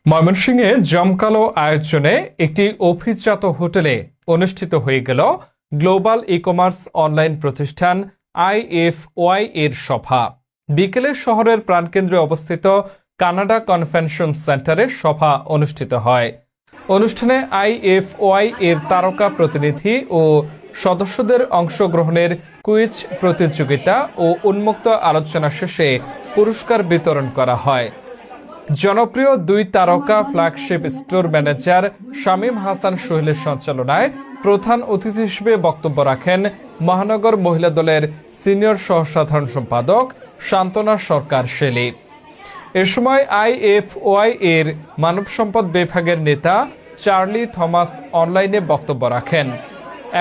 ময়মনসিংহে জমকালো আয়োজনে একটি অভিজাত হোটেলে অনুষ্ঠিত হয়ে গেল গ্লোবাল ই-কমার্স অনলাইন প্রতিষ্ঠান IFOI এর সভা। বিকেলে শহরের প্রাণকেন্দ্রে অবস্থিত কানাডা কনভেনশন সেন্টারে সভা অনুষ্ঠিত হয়। অনুষ্ঠানে IFOI এর তারকা প্রতিনিধি ও সদস্যদের অংশগ্রহণের কুইজ প্রতিযোগিতা ও উন্মুক্ত আলোচনা শেষে পুরস্কার বিতরণ করা হয়। জনপ্রিয় দুই তারকা flagship store manager Shamim Hasan সোহেলের সঞ্চালনায় প্রধান অতিথি হিসেবে বক্তব্য রাখেন মহানগর মহিলা দলের সিনিয়র সহসাধারণ সম্পাদক শান্তনা সরকার শেলী। এ সময় IFOI এর মানব সম্পদ বিভাগের নেতা চার্লি থমাস অনলাইনে বক্তব্য রাখেন।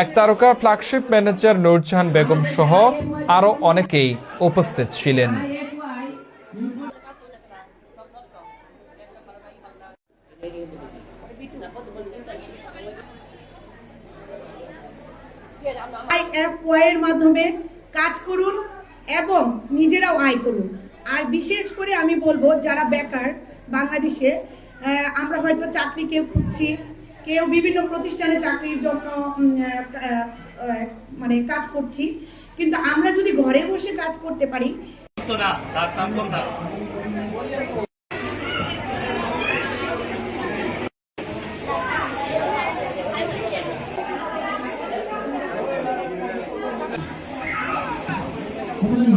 এক তারকা ফ্ল্যাগশিপ ম্যানেজার নূরজাহান বেগম সহ আরও অনেকেই উপস্থিত ছিলেন। IFOI এর মাধ্যমে কাজ করুন এবং নিজেরাও আয় করুন। আর বিশেষ করে আমি বলবো যারা বেকার বাংলাদেশে, আমরা হয়তো চাকরি কেউ খুঁজছি, কেউ বিভিন্ন প্রতিষ্ঠানে চাকরির জন্য মানে কাজ করছি, কিন্তু আমরা যদি ঘরে বসে কাজ করতে পারি।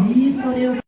Gli storie